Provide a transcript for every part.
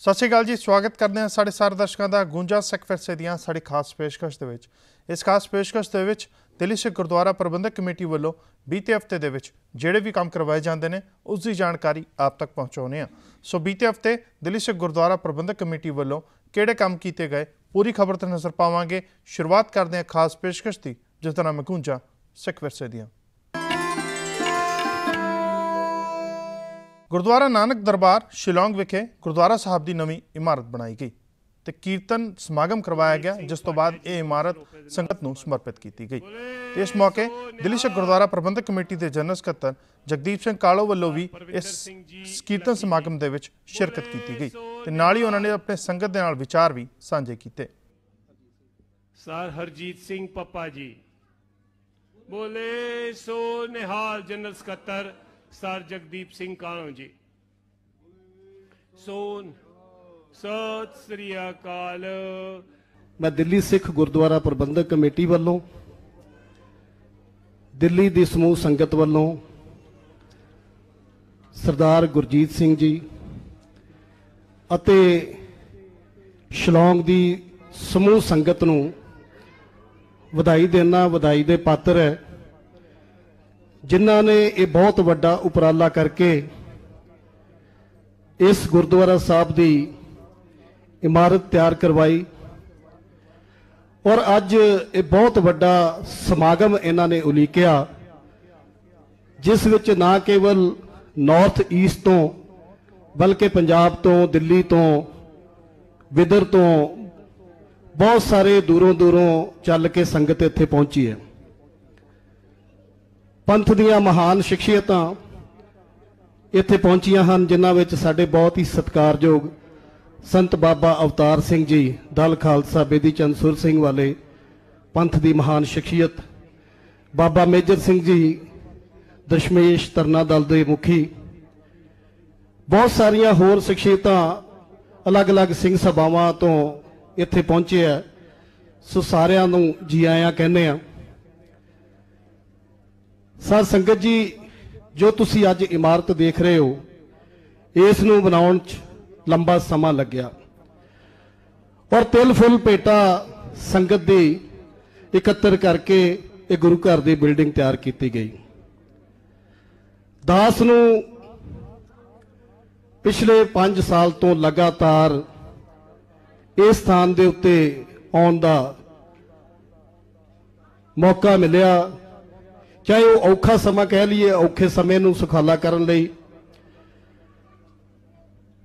सत श्री अकाल जी, स्वागत करते हैं साढ़े सारे दर्शकों का गूंजा सिख विरसे दी साड़ी खास पेशकश के। इस खास पेशकश के दिल्ली सिख गुरुद्वारा प्रबंधक कमेटी वालों बीते हफ्ते के जोड़े भी काम करवाए जाते हैं उसकी जानकारी आप तक पहुँचाने। सो बीते हफ्ते दिल्ली सिख गुरुद्वारा प्रबंधक कमेटी वालों किहड़े काम किए गए पूरी खबर तो नज़र पावांगे। शुरुआत करते हैं खास पेशकश की जिसका नाम है गूंजा सिख विरसे दी। गुरुद्वारा नानक दरबार शिलोंग विखे गुरुद्वारा साहब की नवीं इमारत बनाई गई तो कीर्तन समागम करवाया गया, जिस तो बाद ये इमारत संगत को समर्पित की गई। तो इस मौके दिल्ली सिख गुरुद्वारा प्रबंधक कमेटी के जनरल सकत्तर जगदीप सिंह कालो वालों भी इस कीर्तन समागम के शिरकत की गई तो नाल ही उन्होंने अपने संगत के नाल विचार भी साझे किए। सर हरजीत सिंह पप्पा जी बोले सो निहाल जनरल सकत्तर सर जगदीप सिंह कालो जी सोन सत श्री अकाल। मैं दिल्ली सिख गुरुद्वारा प्रबंधक कमेटी वालों दिल्ली दी समूह संगत वालों सरदार गुरजीत सिंह जी अते शिलोंग दी समूह संगत नूं वधाई देना, वधाई दे पात्र है जिन्हां ने ये बहुत वड्डा उपराला करके इस गुरुद्वारा साहब की इमारत तैयार करवाई और अज ये बहुत वड्डा समागम इन्हां ने उलीकिया जिस विच ना केवल नॉर्थ ईस्ट तो बल्कि पंजाब तो, दिल्ली तो, बिदर तो बहुत सारे दूरों दूरों चल के संगत इत्थे पहुंची है। पंथ दियां महान शख्सियतां इत्थे पहुंचियां हैं जिन्हां विच साडे बहुत ही सत्कारयोग संत बाबा अवतार सिंह जी दल खालसा बेदी चंद सुर सिंह वाले पंथ दी महान शख्सियत, बाबा मेजर सिंह जी दशमेश तरना दल दे मुखी, बहुत सारिया होर शख्सियतां अलग अलग सिंह सभावां तो इत्थे पहुंचे है। सो सारियां नूं जी आया कहने आ। सर संगत जी जो तुसी अज इमारत देख रहे हो इस नूं बनाउण च लंबा समा लग्या और तिल फुल भेटा संगत दी इकत्तर करके एक गुरु घर की बिल्डिंग तैयार की गई। दास नूं पिछले 5 साल तो लगातार इस स्थान के उत्ते आउण दा मौका मिलिया, चाहे वो औखा समा कह लीए, औखे समय नूं सुखाला करन लई।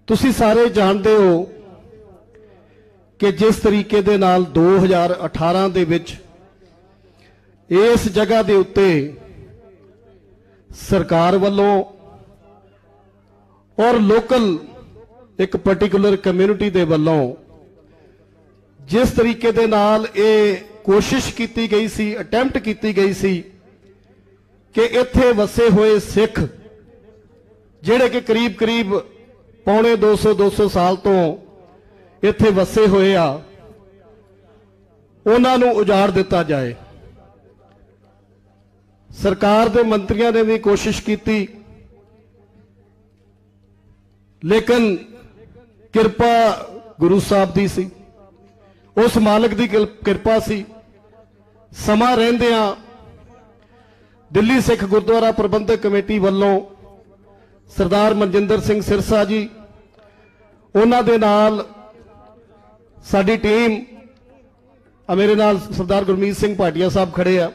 तुसी सारे जानते हो कि जिस तरीके दे नाल 2018 दे विच इस जगह दे उत्ते सरकार वालों और लोकल एक पर्टिकुलर कम्यूनिटी दे वालों जिस तरीके दे नाल ये कोशिश की गई सी, अटैम्प्ट की गई सी कि इत्थे वसे हुए सिख जिहड़े कि करीब करीब पौने 200 साल तो इत्थे वसे हुए आ, उन्हां नूं उजाड़ दिता जाए। सरकार दे मंत्रियों ने भी कोशिश की लेकिन किरपा गुरु साहब दी सी, उस मालिक दी किरपा सी। समा रहिंदियां दिल्ली सिख गुरुद्वारा प्रबंधक कमेटी वालों सरदार मनजिंदर सिंह सिरसा जी उन्हां दे नाल साडी टीम मेरे नाल सरदार गुरमीत सिंह भाटिया साहब खड़े आ,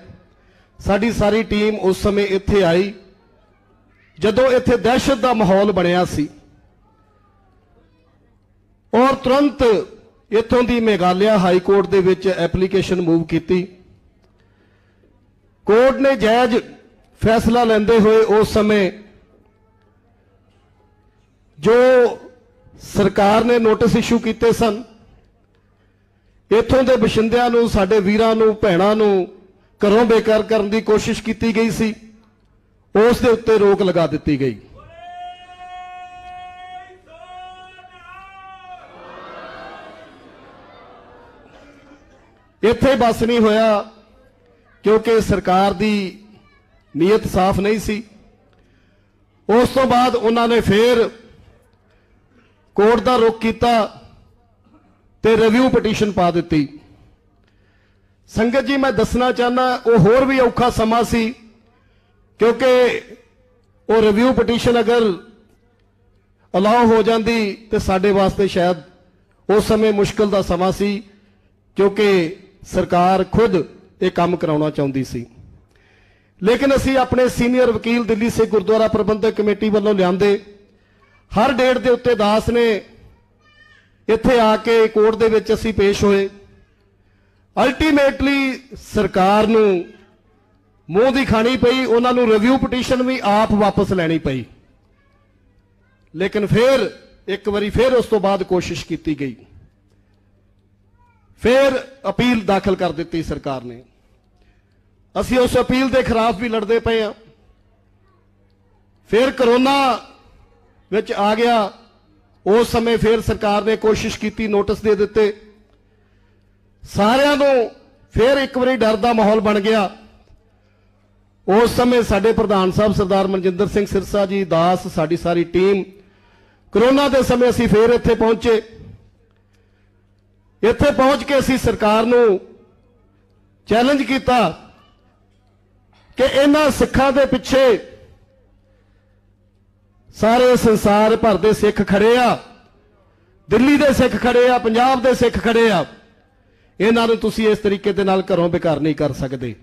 साडी सारी टीम उस समय इत्थे आई जदों इत्थे दहशत का माहौल बनिया सी और तुरंत इत्थों दी मेघालय हाई कोर्ट दे विच एप्लीकेशन मूव की। कोर्ट ने जायज फैसला लेंदे हुए उस समय जो सरकार ने नोटिस इशू किए सन इत्थों के बशिंदियां नूं, साडे वीरां नूं, भैणां नूं घरों बेकार करने की कोशिश की गई सी, उस दे उत्ते रोक लगा दी गई। इत्थे बस नहीं होया क्योंकि सरकार की नीयत साफ नहीं सी। उस तो बाद उन्होंने फिर कोर्ट का रुख किया ते रिव्यू पटीशन पा दी। संगत जी मैं दसना चाहना वो होर भी औखा समा सी, क्योंकि वो रिव्यू पटीशन अगर अलाउ हो जाती तो साडे वास्ते शायद उस समय मुश्किल का समा सी, क्योंकि सरकार खुद ये काम कराउणा चाहुंदी सी। लेकिन असी अपने सीनियर वकील दिल्ली सिख गुरुद्वारा प्रबंधक कमेटी वालों लिआंदे हर डेट के उत्ते दास ने इत्थे आके कोर्ट दे विच असी पेश होए। अल्टीमेटली सरकार नूं मूँह दी खानी पई, उन्हां नूं रिव्यू पटीशन भी आप वापस लैनी पई। लेकिन फिर एक बारी फिर उस तो बाद कोशिश की गई, फिर अपील दाखिल कर दी सरकार ने। असी उस अपील के खिलाफ भी लड़ते पे हाँ। फिर करोना विच आ गया, उस समय फिर सरकार ने कोशिश की, नोटिस दे दिते सारिਆਂ ਨੂੰ। फिर एक बारी डर का माहौल बन गया। उस समय साडे प्रधान साहब सरदार मनजिंदर सिंह सिरसा जी, दास, साडी सारी टीम करोना के समय असी फिर इत्थे पहुंचे। इत्थे पहुंच के असी सरकार नूं चैलेंज किया कि इन्हां सिखां दे पिछे सारे संसार भर दे सिख खड़े आ, दिल्ली दे सिख खड़े आ, पंजाब दे सिख खड़े आ, इन्हां नूं तुसीं इस तरीके दे नाल घरों बेकार नहीं कर सकते।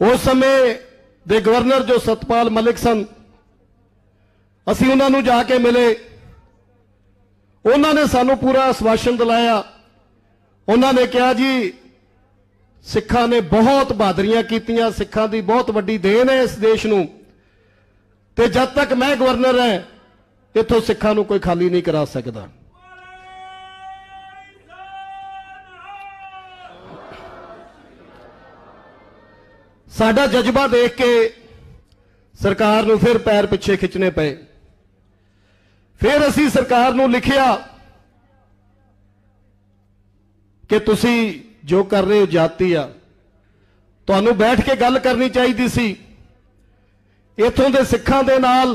उस समय दे गवर्नर जो सतपाल मलिक सन, असीं उन्हां नूं जाके मिले। उन्होंने सानू पूरा आश्वासन दिलाया। उन्होंने कहा जी सिखां ने बहुत बहादरियां कीतियां, सिखां दी बहुत वड्डी देन है इस देश नूं, ते जब तक मैं गवर्नर है इत्थों सिखां नूं कोई खाली नहीं करा सकदा। साडा जज्बा देख के सरकार नूं फिर पैर पिछे खिंचने पे। फिर असी सरकार नूं लिखिया कि तुसी जो कर रहे हो जाती आ, तुहानूं बैठ के गल करनी चाहिए सी। इत्थों दे सिखां दे नाल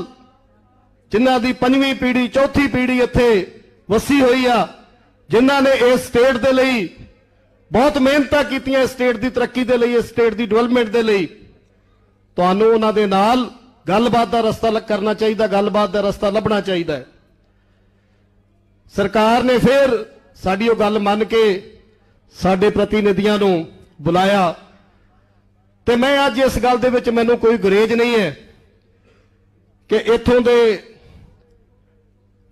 जिन्हां दी 5वीं पीढ़ी 4थी पीढ़ी इत्थे वसी हुई आ, जिन्हां ने इस स्टेट दे लई बहुत मेहनतां कीतियां, इस स्टेट की तरक्की दे लई, इस स्टेट की डिवेलपमेंट दे लई, तुहानूं उन्हां दे नाल गलबात का रस्ता करना चाहिए, गलबात का रस्ता लभना चाहिए। सरकार ने फिर साडी गल मन के साडे प्रतिनिधियों नूं बुलाया, ते मैं अज इस गल दे विच मैनूं कोई गुरेज नहीं है कि इत्थों दे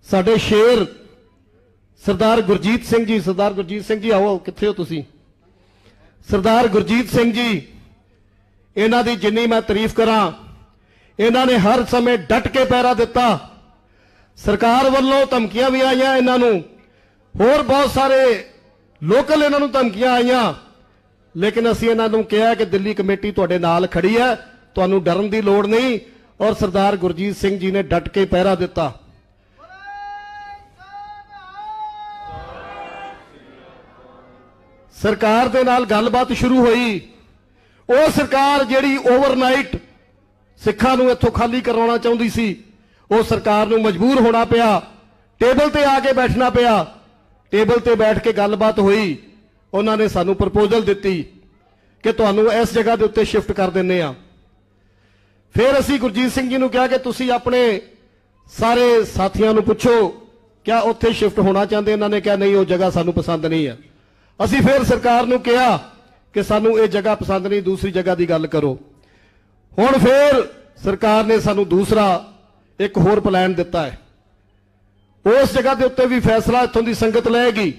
साडे शेर सरदार गुरजीत सिंह जी, सरदार गुरजीत सिंह जी आओ, कित्थे हो तुसीं? सरदार गुरजीत सिंह जी, इन्हां दी जिन्नी मैं तारीफ करां, इन्हां ने हर समय डट के पैरा दिता। सरकार वालों धमकियां भी आईयां इन्हां नूं, होर बहुत सारे लोकल इन्हां नूं धमकियां आईयां, लेकिन असीं इन्हां नूं कहा कि दिल्ली कमेटी तुहाडे नाल खड़ी है, तुहानूं डरन दी लोड़ नहीं। और सरदार गुरजीत सिंह जी ने डट के पैरा दिता। सरकार दे नाल गलबात शुरू हुई। वो सरकार जिहड़ी ओवरनाइट सिखां नूं इत्थों खाली करवाउणा चाहुंदी सी, वो सरकार नूं मजबूर होना पिया, टेबल ते आके बैठना पिया। टेबल ते बैठ के गलबात हुई, उन्होंने सानू प्रपोजल दिती कि तुहानूं इस जगह के उत्ते शिफ्ट कर दिंदे आ। फिर असी गुरजीत सिंह जी नूं कहा कि तुसीं अपने सारे साथियों नूं पुछो क्या उत्थे शिफ्ट होना चाहते। इन्होंने कहा नहीं, वो जगह सानू पसंद नहीं है। असी फिर सरकार नूं कहा कि सानू ये जगह पसंद नहीं, दूसरी जगह की गल करो। हुण फिर सरकार ने सानू दूसरा एक होर प्लान दिता है। उस जगह के उत्ते भी फैसला इत्थों की संगत लएगी।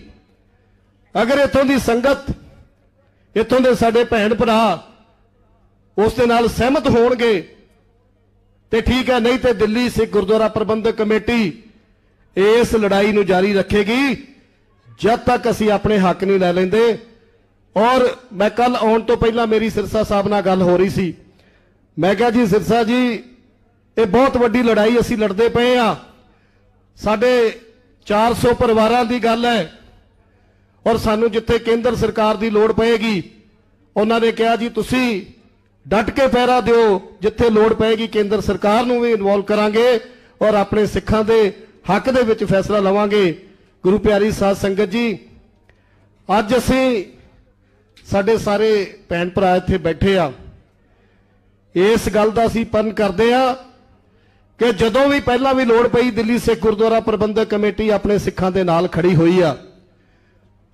अगर इत्थों की संगत, इत्थों के साडे भैण भरा उस दे नाल सहमत होणगे ते ठीक है, नहीं तो दिल्ली सिख गुरुद्वारा प्रबंधक कमेटी इस लड़ाई नूं जारी रखेगी जब तक असी अपने हक नहीं लै लेंदे। और मैं कल आउण तो पहला मेरी सिरसा साहब नाल गल हो रही सी। मैं कहा जी सिरसा जी, ये बहुत वड्डी लड़ाई असी लड़ते पे हाँ, साढ़े 400 परिवारों की गल है और सानू जिथे केंद्र सरकार की लोड़ पएगी, उन्होंने कहा जी तुसी डट के पैरा दिओ, जिथे लोड़ पएगी केंद्र सरकार नूं भी इन्वॉल्व करांगे और अपने सिखां दे हक दे विच फैसला लवांगे। गुरु प्यारी साध संगत जी, अज असीं साडे सारे भैन भरा इत्थे बैठे आ, इस गल दा असीं पन करदे आ कि जदों भी पहला भी लोड़ पई दिल्ली सिख गुरुद्वारा प्रबंधक कमेटी अपने सिखां दे नाल खड़ी हुई आ।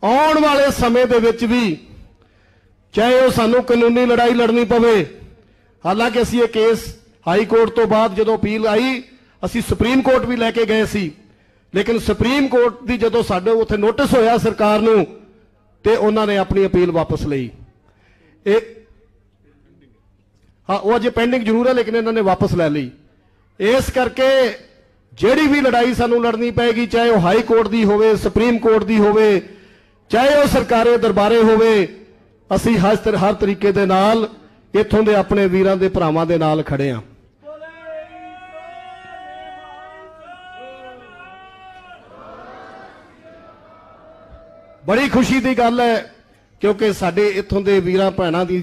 आउण वाले समय दे विच भी चाहे वो सानू कानूनी लड़ाई लड़नी पवे, हालांकि असीं ये केस हाई कोर्ट तो बाद जदों अपील आई असीं सुप्रीम कोर्ट भी लैके गए सी, लेकिन सुप्रीम कोर्ट की जदों साडे उत्थे नोटिस होया सरकार नूं ते उन्हां ने अपनी अपील वापस लई। हाँ, वो अजे पेंडिंग जरूर है लेकिन इन्होंने वापस लै ली। इस करके जिहड़ी भी लड़ाई सानू लड़नी पैगी, चाहे वो हाई कोर्ट की होवे, सुप्रीम कोर्ट की होवे, चाहे वो सरकारे दरबारे होवे, असीं हर तरीके दे नाल इत्थों दे अपने वीरां दे भरावां दे नाल खड़े आ। बड़ी खुशी की गल है क्योंकि साडे इत्थों दे वीरां भैणां दी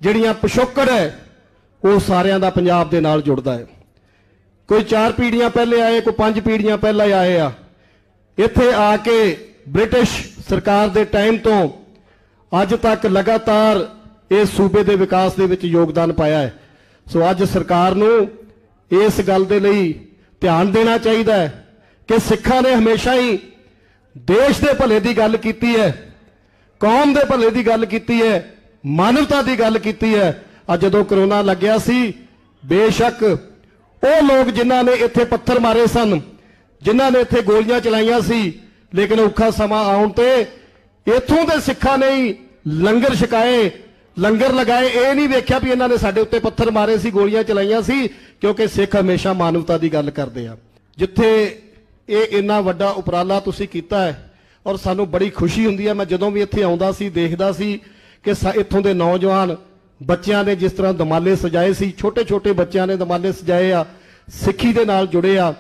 जिहड़ियां पिछोकड़ है वो सारियां दा पंजाब दे नाल जुड़दा है। कोई 4 पीढ़ियां पहले आए, कोई 5 पीढ़ियां पहले आए आ। इत्थे आके ब्रिटिश सरकार दे टाइम तो अज तक लगातार इस सूबे दे विकास दे विच योगदान पाया है। सो अज सरकार नूं इस गल दे लई ध्यान देना चाहिदा है कि सिखां ने हमेशा ही देश दे भले दी गल कीती है, कौम दे भले दी गल कीती है, मानवता दी गल कीती है। अज जदों करोना लग्या सी, बेशक वो लोग जिन्हां ने इत्थे पत्थर मारे सन, जिन्हां ने इत्थे गोलियां चलाईयां सी, लेकिन औखा समा आउण ते इत्थों दे सिखां ने ही लंगर छकाए, लंगर लगाए। ये नहीं वेख्या भी इन्हां ने साडे उत्ते पत्थर मारे सी, गोलियां चलाईयां सी, क्योंकि सिख हमेशा मानवता की गल करते हैं। जिथे ये इन्ना वड्डा उपराला तुसीं कीता है और सानू बड़ी खुशी हुंदी है। मैं जदों भी इत्थे आउंदा सी देखदा सी कि इत्थों दे नौजवान बच्चों ने जिस तरह दमाले सजाए सी, छोटे छोटे बच्चों ने दमाले सजाए आ, सिक्खी दे नाल जुड़े आ,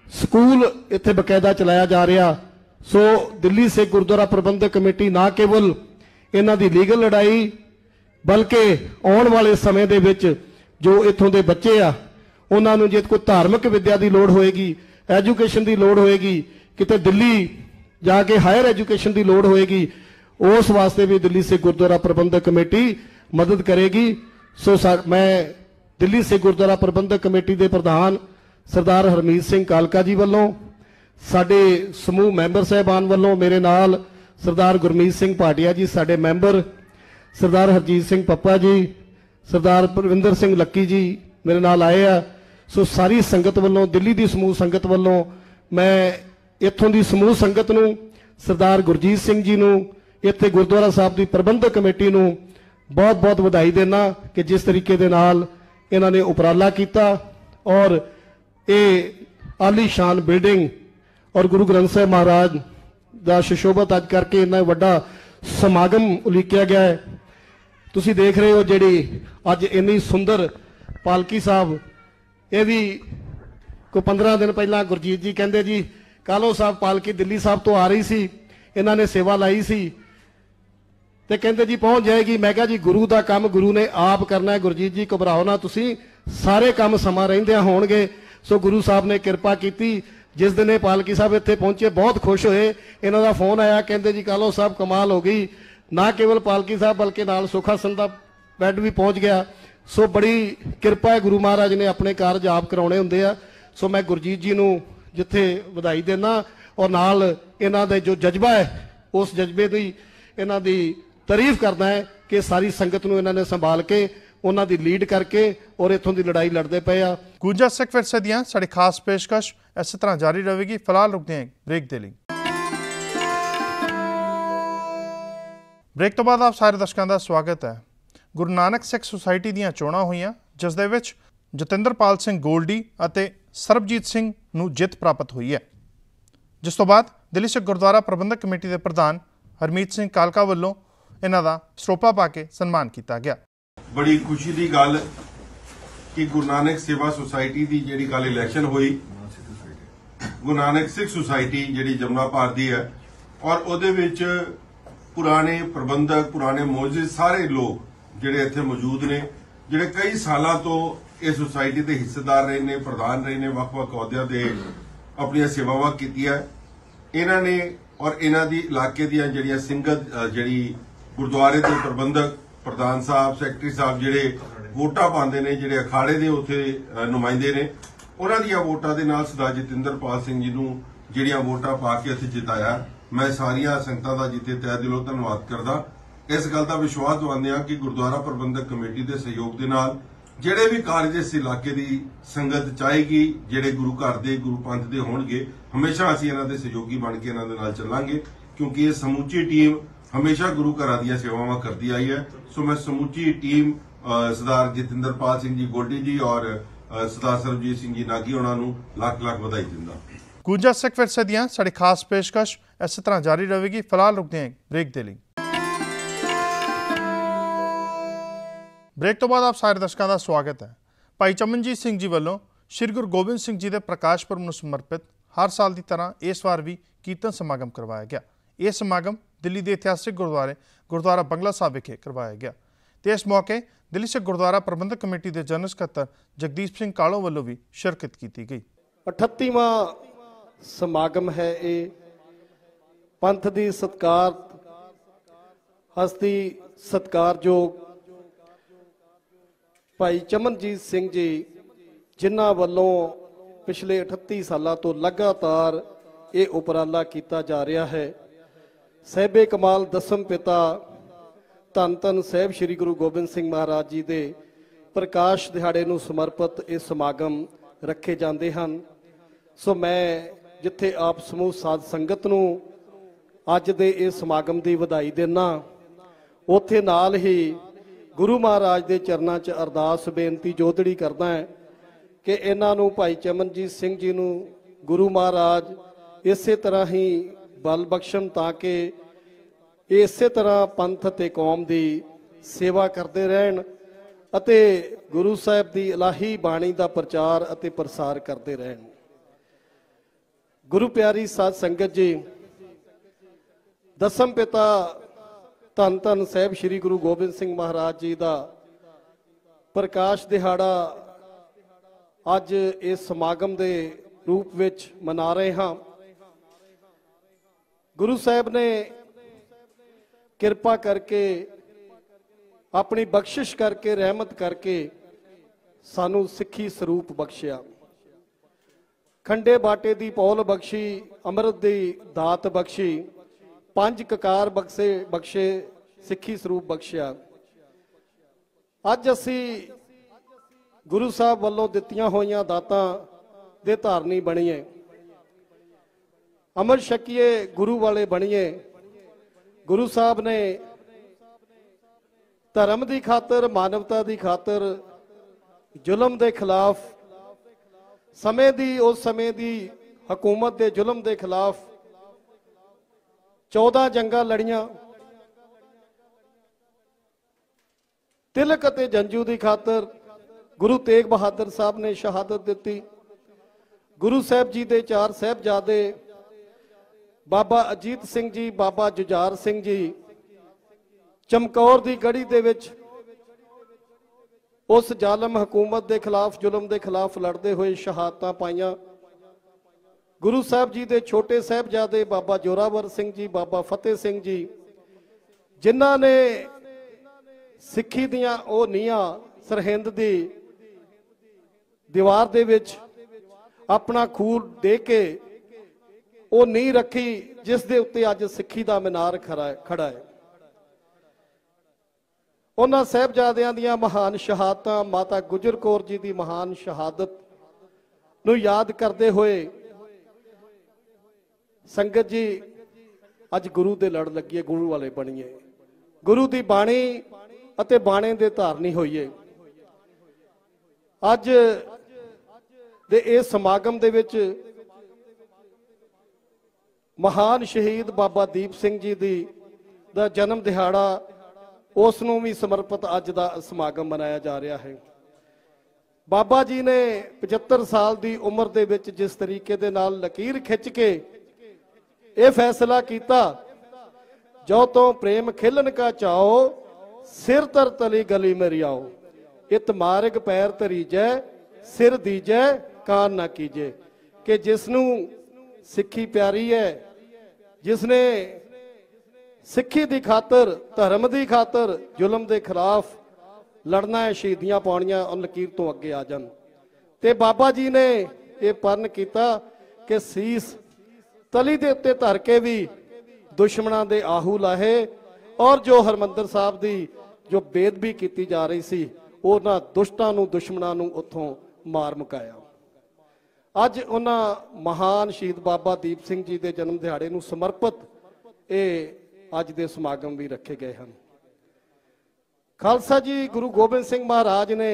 स्कूल इत्थे बकायदा चलाया जा रहा। सो दिल्ली सिख गुरुद्वारा प्रबंधक कमेटी ना केवल इन्हां दी लीगल लड़ाई बल्कि आउण वाले समय दे विच जो इत्थों दे बच्चे आ उन्हां नूं जे कोई धार्मिक विद्या की लोड़ होएगी, एजुकेशन की लोड़ होएगी, किते दिल्ली जाके हायर एजुकेशन की लोड़ होएगी, उस वास्ते भी दिल्ली सिख गुरुद्वारा प्रबंधक कमेटी मदद करेगी। सो मैं दिल्ली सिख गुरुद्वारा प्रबंधक कमेटी के प्रधान सरदार हरमीत सिंह कालका जी वालों, साडे समूह मैंबर साहबान वालों, मेरे नाल सरदार गुरमीत सिंह भाटिया जी साडे मैंबर, सरदार हरजीत सिंह पप्पा जी, सरदार परविंदर सिंह लक्की जी मेरे नाल आए आ। सो सारी संगत वालों, दिल्ली की समूह संगत वालों, मैं इत्थों की समूह संगत नूं, सरदार गुरजीत सिंह जी नूं, इत्थे गुरुद्वारा साहब की प्रबंधक कमेटी नूं बहुत बहुत बधाई देना कि जिस तरीके दे नाल इन्हां ने उपराला किया और ये आलीशान बिल्डिंग और गुरु ग्रंथ साहिब महाराज का सुशोभत अज करके इन्ना वड्डा समागम उलीकिया गया है। तुसीं देख रहे हो जिहड़ी अज इन्नी सुंदर पालकी साहब, ये भी कोई 15 दिन पहला गुरजीत जी कहते जी कालो साहब पालकी दिल्ली साहब तो आ रही सी, इन्हां ने सेवा लाई सी ते कहते जी पहुंच जाएगी। मैं कहा जी गुरु का काम गुरु ने आप करना है, गुरजीत जी घबराओ ना, तुसीं सारे काम समा रहिंदियां होणगे। सो गुरु साहब ने कृपा की। जिस दिन ये पालकी साहब इत्थे पहुंचे बहुत खुश होए, इन्हां दा फोन आया, कहते जी कालो साहब कमाल हो गई, ना केवल पालकी साहब बल्कि नाल सुखासन दा बैड भी पहुंच गया। सो बड़ी किरपा है, गुरु महाराज ने अपने कारज आप कराने हुंदे आ। सो मैं गुरजीत जी नूं जिथे बधाई देना और नाल इन्हां दे जो जज्बा है उस जज्बे दी इन्हां दी तारीफ करना है कि सारी संगत नूं इन्हां ने संभाल के उन्हां दी लीड करके और इत्थों दी लड़ाई लड़दे पे आ। गुंजा सिख विरसे दियां साडी खास पेशकश इस तरह जारी रहेगी। फिलहाल रुकते हैं ब्रेक दे लई। ब्रेक तो बाद आप सारे दर्शकों का स्वागत है। गुरु नानक सिख सोसाइटी दीयां चोणां होईयां जिस दे विच जतिंदरपाल सिंह गोल्डी ਅਤੇ ਸਰਬਜੀਤ ਸਿੰਘ ਨੂੰ ਜਿੱਤ ਪ੍ਰਾਪਤ ਹੋਈ ਹੈ, ਜਿਸ ਤੋਂ ਬਾਅਦ ਦਿੱਲੀ ਸਿੱਖ ਗੁਰਦੁਆਰਾ ਪ੍ਰਬੰਧਕ ਕਮੇਟੀ ਦੇ ਪ੍ਰਧਾਨ ਹਰਮੀਤ ਸਿੰਘ ਕਾਲਕਾ ਵੱਲੋਂ ਇਹਨਾਂ ਦਾ ਸਰੋਪਾ ਪਾ ਕੇ ਸਨਮਾਨ ਕੀਤਾ ਗਿਆ। ਬੜੀ ਖੁਸ਼ੀ ਦੀ ਗੱਲ ਕਿ ਗੁਰੂ ਨਾਨਕ ਸੇਵਾ ਸੁਸਾਇਟੀ ਦੀ ਜਿਹੜੀ ਕੱਲ ਇਲੈਕਸ਼ਨ ਹੋਈ, ਗੁਰੂ ਨਾਨਕ ਸਿੱਖ ਸੁਸਾਇਟੀ ਜਿਹੜੀ ਜਮਨਾ ਭਾਰਤ ਦੀ ਹੈ ਔਰ ਉਹਦੇ ਵਿੱਚ ਪੁਰਾਣੇ ਪ੍ਰਬੰਧਕ, ਪੁਰਾਣੇ ਮੌਜੂਦ ਸਾਰੇ ਲੋਕ ਜਿਹੜੇ ਇੱਥੇ ਮੌਜੂਦ ਨੇ, ਜਿਹੜੇ ਕਈ ਸਾਲਾਂ ਤੋਂ इस सोसाइटी के हिस्सेदार रहे ने, प्रधान रहे ने, वक्-वक् अहुदियां दे ਆਪਣੀਆਂ ਸੇਵਾਵਾਂ ਕੀਤੀਆਂ। ਇਹਨਾਂ ਨੇ ਔਰ ਇਹਨਾਂ ਦੀ ਇਲਾਕੇ ਦੀਆਂ ਜਿਹੜੀਆਂ ਸਿੰਘਤ ਜਿਹੜੀ ਗੁਰਦੁਆਰੇ ਦੇ ਪ੍ਰਬੰਧਕ ਪ੍ਰਧਾਨ ਸਾਹਿਬ ਸੈਕਟਰੀ ਸਾਹਿਬ ਜਿਹੜੇ ਵੋਟਾਂ ਪਾਉਂਦੇ ਨੇ, ਜਿਹੜੇ ਅਖਾੜੇ ਦੇ ਉੱਥੇ ਨੁਮਾਇੰਦੇ ਨੇ, ਉਹਨਾਂ ਦੀਆਂ ਵੋਟਾਂ ਦੇ ਨਾਲ ਸਰਦਾਰ ਜਤਿੰਦਰਪਾਲ ਸਿੰਘ ਜੀ ਨੂੰ ਜਿਹੜੀਆਂ ਵੋਟਾਂ ਪਾ ਕੇ ਇੱਥੇ ਜਿਤਾਇਆ। ਮੈਂ ਸਾਰੀਆਂ ਸੰਗਤਾਂ ਦਾ ਜਿੱਥੇ ਤਹਿ ਦਿਲੋਂ ਧੰਨਵਾਦ ਕਰਦਾ। ਇਸ ਗੱਲ ਦਾ ਵਿਸ਼ਵਾਸ ਦਿਵਾਉਂਦੇ ਹਾਂ ਕਿ ਗੁਰਦੁਆਰਾ ਪ੍ਰਬੰਧਕ ਕਮੇਟੀ ਦੇ ਸਹਿਯੋਗ ਦੇ ਨਾਲ ਜਿਹੜੇ ਵੀ ਕਾਰਜ ਇਸ ਇਲਾਕੇ ਦੀ ਸੰਗਤ ਚਾਹੇਗੀ, ਜਿਹੜੇ ਗੁਰੂ ਘਰ ਦੇ ਗੁਰੂ ਪੰਥ ਦੇ ਹੋਣਗੇ, ਹਮੇਸ਼ਾ ਅਸੀਂ ਇਹਨਾਂ ਦੇ ਸਹਿਯੋਗੀ ਬਣ ਕੇ ਇਹਨਾਂ ਦੇ ਨਾਲ ਚੱਲਾਂਗੇ, ਕਿਉਂਕਿ ਇਹ ਸਮੁੱਚੀ ਟੀਮ ਹਮੇਸ਼ਾ ਗੁਰੂ ਘਰਾਂ ਦੀਆਂ ਸੇਵਾਵਾਂ ਕਰਦੀ ਆਈ ਹੈ। ਸੋ ਮੈਂ ਸਮੁੱਚੀ ਟੀਮ ਸਰਦਾਰ ਜਤਿੰਦਰਪਾਲ ਸਿੰਘ ਜੀ ਗੋਲਡੀ ਜੀ ਔਰ ਸਰਦਾਰ ਸਰਬਜੀਤ ਸਿੰਘ ਜੀ ਨਾਗੀ ਉਹਨਾਂ ਨੂੰ ਲੱਖ ਲੱਖ ਵਧਾਈ ਦਿੰਦਾ। ਗੂੰਜਾ ਸਿੱਖ ਵਿਰਸੇ ਦੀਆਂ ਸਾਡੀ ਖਾਸ ਪੇਸ਼ਕਸ਼ ਇਸੇ ਤਰ੍ਹਾਂ ਜਾਰੀ ਰਹੇਗੀ। ਫਿਲਹਾਲ ਰੁਕਦੇ ਹਾਂ ਬ੍ਰੇਕ ਦੇ ਲਈ। ਬ੍ਰੇਕ ਤੋਂ ਬਾਅਦ ਆਪ ਸਾਰੇ ਦਰਸ਼ਕਾਂ ਦਾ ਸਵਾਗਤ ਹੈ। ਭਾਈ ਚਮਨਜੀਤ ਸਿੰਘ ਜੀ ਵੱਲੋਂ ਸ਼੍ਰੀ ਗੁਰੂ ਗੋਬਿੰਦ ਸਿੰਘ ਜੀ ਦੇ ਪ੍ਰਕਾਸ਼ ਪੁਰਬ ਨੂੰ ਸਮਰਪਿਤ ਹਰ ਸਾਲ ਦੀ ਤਰ੍ਹਾਂ ਇਸ ਵਾਰ ਵੀ ਕੀਰਤਨ ਸਮਾਗਮ ਕਰਵਾਇਆ ਗਿਆ। ਇਹ ਸਮਾਗਮ ਦਿੱਲੀ ਦੇ ਇਤਿਹਾਸਿਕ ਗੁਰਦੁਆਰਾ ਬੰਗਲਾ ਸਾਹਿਬ ਵਿਖੇ ਕਰਵਾਇਆ ਗਿਆ ਤੇ ਇਸ ਮੌਕੇ ਦਿੱਲੀ ਸਿੱਖ ਗੁਰਦੁਆਰਾ ਪ੍ਰਬੰਧਕ ਕਮੇਟੀ ਦੇ ਜਨਰਲ ਸਕੱਤਰ ਜਗਦੀਪ ਸਿੰਘ ਕਾਲੋਂ ਵੱਲੋਂ ਵੀ ਸ਼ਿਰਕਤ ਕੀਤੀ ਗਈ। 38ਵਾਂ ਸਮਾਗਮ ਹੈ। ਇਹ ਪੰਥ ਦੀ ਸਤਿਕਾਰ ਹਸਤੀ ਸਤਿਕਾਰਯੋਗ ਭਾਈ ਚਮਨਜੀਤ ਸਿੰਘ ਜੀ, ਜਿਨ੍ਹਾਂ ਵੱਲੋਂ ਪਿਛਲੇ 38 ਸਾਲਾਂ ਤੋਂ ਲਗਾਤਾਰ ਇਹ ਉਪਰਾਲਾ ਕੀਤਾ ਜਾ ਰਿਹਾ ਹੈ। ਸਾਹਿਬੇ ਕਮਾਲ ਦਸਮ ਪਿਤਾ ਧੰਨ ਧੰਨ ਸਾਹਿਬ ਸ੍ਰੀ ਗੁਰੂ ਗੋਬਿੰਦ ਸਿੰਘ ਮਹਾਰਾਜ ਜੀ ਦੇ ਪ੍ਰਕਾਸ਼ ਦਿਹਾੜੇ ਨੂੰ ਸਮਰਪਿਤ ਇਹ ਸਮਾਗਮ ਰੱਖੇ ਜਾਂਦੇ ਹਨ। ਸੋ ਮੈਂ ਜਿੱਥੇ ਆਪ ਸਮੂਹ ਸਾਧ ਸੰਗਤ ਨੂੰ ਅੱਜ ਦੇ ਇਹ ਸਮਾਗਮ ਦੀ ਵਧਾਈ ਦਿੰਦਾ, ਉੱਥੇ ਨਾਲ ਹੀ ਗੁਰੂ ਮਹਾਰਾਜ ਦੇ ਚਰਨਾਂ 'ਚ ਅਰਦਾਸ ਬੇਨਤੀ ਜੋਦੜੀ ਕਰਦਾ ਹੈ ਕਿ ਇਹਨਾਂ ਨੂੰ ਭਾਈ ਚਮਨਜੀਤ ਸਿੰਘ ਜੀ ਨੂੰ ਗੁਰੂ ਮਹਾਰਾਜ ਇਸੇ ਤਰ੍ਹਾਂ ਹੀ ਬਲ ਬਖਸ਼ਣ ਤਾਂ ਕਿ ਇਹ ਇਸੇ ਤਰ੍ਹਾਂ ਪੰਥ ਤੇ ਕੌਮ ਦੀ ਸੇਵਾ ਕਰਦੇ ਰਹਿਣ ਅਤੇ ਗੁਰੂ ਸਾਹਿਬ ਦੀ ਇਲਾਹੀ ਬਾਣੀ ਦਾ ਪ੍ਰਚਾਰ ਅਤੇ ਪ੍ਰਸਾਰ ਕਰਦੇ ਰਹਿਣ। ਗੁਰੂ ਪਿਆਰੀ ਸਾਧ ਸੰਗਤ ਜੀ, ਦਸਮ ਪਿਤਾ ਧੰਨ ਧੰਨ ਸਾਹਿਬ ਸ੍ਰੀ ਗੁਰੂ ਗੋਬਿੰਦ ਸਿੰਘ ਮਹਾਰਾਜ ਜੀ ਦਾ ਪ੍ਰਕਾਸ਼ ਦਿਹਾੜਾ ਅੱਜ ਇਸ ਸਮਾਗਮ ਦੇ ਰੂਪ ਵਿੱਚ ਮਨਾ ਰਹੇ ਹਾਂ। ਗੁਰੂ ਸਾਹਿਬ ਨੇ ਕਿਰਪਾ ਕਰਕੇ ਆਪਣੀ ਬਖਸ਼ਿਸ਼ ਕਰਕੇ ਰਹਿਮਤ ਕਰਕੇ ਸਾਨੂੰ ਸਿੱਖੀ ਸਰੂਪ ਬਖਸ਼ਿਆ। ਖੰਡੇ ਬਾਟੇ ਦੀ ਪੌਲ ਬਖਸ਼ੀ, ਅੰਮ੍ਰਿਤ ਦੀ ਦਾਤ ਬਖਸ਼ੀ, 5 ਕਕਾਰ ਬਖਸ਼ੇ, ਸਿੱਖੀ ਸਰੂਪ ਬਖਸ਼ਿਆ। ਅੱਜ ਅਸੀਂ ਗੁਰੂ ਸਾਹਿਬ ਵੱਲੋਂ ਦਿੱਤੀਆਂ ਹੋਈਆਂ ਦਾਤਾਂ ਦੇ ਧਾਰਨੀ ਬਣੀਏ, ਅਮਰ ਛਕੀਏ, ਗੁਰੂ ਵਾਲੇ ਬਣੀਏ। ਗੁਰੂ ਸਾਹਿਬ ਨੇ ਧਰਮ ਦੀ ਖਾਤਰ, ਮਾਨਵਤਾ ਦੀ ਖਾਤਰ, ਜ਼ੁਲਮ ਦੇ ਖਿਲਾਫ, ਉਸ ਸਮੇਂ ਦੀ ਹਕੂਮਤ ਦੇ ਜ਼ੁਲਮ ਦੇ ਖਿਲਾਫ 14 ਜੰਗਾਂ ਲੜੀਆਂ। ਤਿਲਕ ਅਤੇ ਜੰਜੂ ਦੀ ਖਾਤਰ ਗੁਰੂ ਤੇਗ ਬਹਾਦਰ ਸਾਹਿਬ ਨੇ ਸ਼ਹਾਦਤ ਦਿੱਤੀ। ਗੁਰੂ ਸਾਹਿਬ ਜੀ ਦੇ 4 ਸਾਹਿਬਜ਼ਾਦੇ ਬਾਬਾ ਅਜੀਤ ਸਿੰਘ ਜੀ, ਬਾਬਾ ਜੁਝਾਰ ਸਿੰਘ ਜੀ ਚਮਕੌਰ ਦੀ ਗੜੀ ਦੇ ਵਿੱਚ ਉਸ ਜ਼ਾਲਮ ਹਕੂਮਤ ਦੇ ਖਿਲਾਫ, ਜ਼ੁਲਮ ਦੇ ਖਿਲਾਫ ਲੜਦੇ ਹੋਏ ਸ਼ਹਾਦਤਾਂ ਪਾਈਆਂ। ਗੁਰੂ ਸਾਹਿਬ ਜੀ ਦੇ ਛੋਟੇ ਸਾਹਿਬਜ਼ਾਦੇ ਬਾਬਾ ਜੋਰਾਵਰ ਸਿੰਘ ਜੀ, ਬਾਬਾ ਫਤਿਹ ਸਿੰਘ ਜੀ, ਜਿਨ੍ਹਾਂ ਨੇ ਸਿੱਖੀ ਦੀਆਂ ਉਹ ਨੀਹਾਂ ਸਰਹਿੰਦ ਦੀ ਦੀਵਾਰ ਦੇ ਵਿੱਚ ਆਪਣਾ ਖੂਨ ਦੇ ਕੇ ਉਹ ਨੀਂਹ ਰੱਖੀ, ਜਿਸ ਦੇ ਉੱਤੇ ਅੱਜ ਸਿੱਖੀ ਦਾ ਮੀਨਾਰ ਖੜਾ ਹੈ। ਉਹਨਾਂ ਸਾਹਿਬਜ਼ਾਦਿਆਂ ਦੀਆਂ ਮਹਾਨ ਸ਼ਹਾਦਤਾਂ, ਮਾਤਾ ਗੁਜਰ ਕੌਰ ਜੀ ਦੀ ਮਹਾਨ ਸ਼ਹਾਦਤ ਨੂੰ ਯਾਦ ਕਰਦੇ ਹੋਏ ਸੰਗਤ ਜੀ ਅੱਜ ਗੁਰੂ ਦੇ ਲੜ ਲੱਗੀਏ, ਗੁਰੂ ਵਾਲੇ ਬਣੀਏ, ਗੁਰੂ ਦੀ ਬਾਣੀ ਅਤੇ ਬਾਣੇ ਦੇ ਧਾਰਨੀ ਹੋਈਏ। ਅੱਜ ਦੇ ਇਸ ਸਮਾਗਮ ਦੇ ਵਿੱਚ ਮਹਾਨ ਸ਼ਹੀਦ ਬਾਬਾ ਦੀਪ ਸਿੰਘ ਜੀ ਦਾ ਜਨਮ ਦਿਹਾੜਾ, ਉਸ ਨੂੰ ਵੀ ਸਮਰਪਿਤ ਅੱਜ ਦਾ ਸਮਾਗਮ ਮਨਾਇਆ ਜਾ ਰਿਹਾ ਹੈ। ਬਾਬਾ ਜੀ ਨੇ 75 ਸਾਲ ਦੀ ਉਮਰ ਦੇ ਵਿੱਚ ਜਿਸ ਤਰੀਕੇ ਦੇ ਨਾਲ ਲਕੀਰ ਖਿੱਚ ਕੇ ਇਹ ਫੈਸਲਾ ਕੀਤਾ, ਜੋ ਤੋਂ ਪ੍ਰੇਮ ਖਿਲਨ ਕਾ ਚਾਓ, ਸਿਰ ਤਰ ਤਲੀ ਗਲੀ ਮੇਰੀ ਆਓ, ਇਤ ਮਾਰਗ ਪੈਰ ਧਰੀਜੈ, ਸਿਰ ਦੀਜੈ ਕਾਨ ਨਾ ਕੀਜੇ। कि जिसनू सिक्खी प्यारी है, जिसने सिक्खी दी खातर, धर्म दी खातर जुल्म दे खिलाफ लड़ना है, शहीदियां पाउणियां, उन लकीर तो अगे आ जान। ते बाबा जी ने ये प्रण किया कि सीस तली दे उत्ते धर के भी दुश्मनां दे आहू लाहे, और जो हरमंदर साहब दी जो बेदबी की जा रही सी, उन्हां दुष्टां नूं, दुश्मनां नूं उत्थों मार मुकाया। अज उन्हां महान शहीद बाबा दीप सिंह जी के जन्म दिहाड़े नूं समर्पित ये अज दे समागम भी रखे गए हैं। खालसा जी गुरु गोबिंद सिंह महाराज ने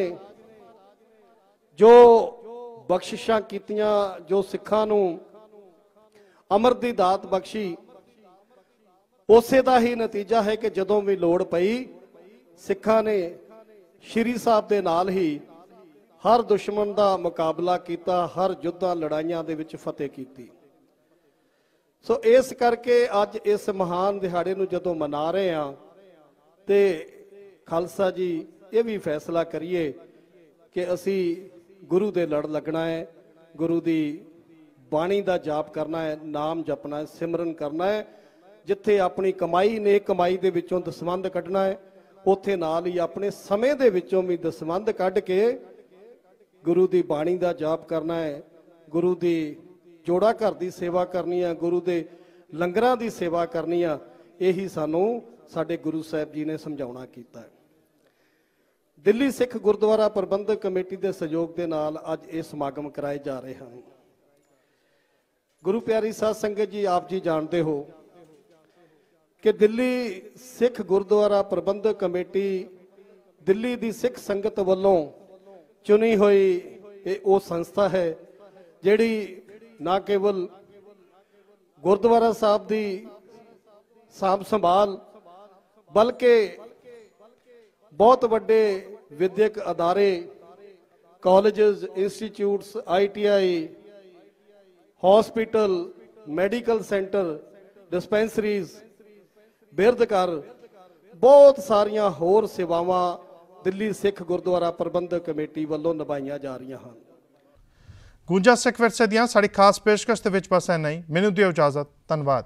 जो बख्शिशां कीतियां, जो सिखां नूं अमर दी दात बख्शी, उसे दा ही नतीजा है कि जदों भी लोड़ पई सिखां ने श्री साहब दे नाल ही हर दुश्मन का मुकाबला किया, हर युद्धां लड़ाइयां दे विच फतेह की। सो इस करके अज इस महान दिहाड़े नूं जदों मना रहे हैं ते खालसा जी ये भी फैसला करिए कि असी गुरु दे लड़ लगना है, गुरु दी बाणी दा जाप करना है, नाम जपना है, सिमरन करना है। जिथे अपनी कमाई ने कमाई दे विचों दसवंध कढ़ना है, उत्थे नाल ही अपने समय दे विचों भी दसवंध कढ़ के गुरु दी बाणी दा जाप करना है, गुरु दी जोड़ा घर दी सेवा करनी है, गुरु दे लंगरां दी सेवा करनी है। यही सानू साडे गुरु साहब जी ने समझाउणा कीता है। दिल्ली सिख गुरुद्वारा प्रबंधक कमेटी के सहयोग के नाल अज ये समागम कराए जा रहे हैं। गुरु प्यारी साध संगत जी, आप जी जानते हो कि दिल्ली सिख गुरुद्वारा प्रबंधक कमेटी दिल्ली दी सिख संगत वालों चुनी हुई वो संस्था है जिहड़ी ना केवल गुरुद्वारा साहब दी साम संभाल बल्कि बहुत बड़े विद्यक अदारे, colleges, institutes, ITI, hospital, medical centre, dispensaries, बिरधघर, बहुत सारिया होर सेवावां दिल्ली सिख गुरुद्वारा प्रबंधक कमेटी वालों निभाईयां जा रही हैं। गूंजा सिख विरसे दियां साडी खास पेशकश दे विच बस इन्ना ही। मैनूं दिओ इजाजत। धन्नवाद।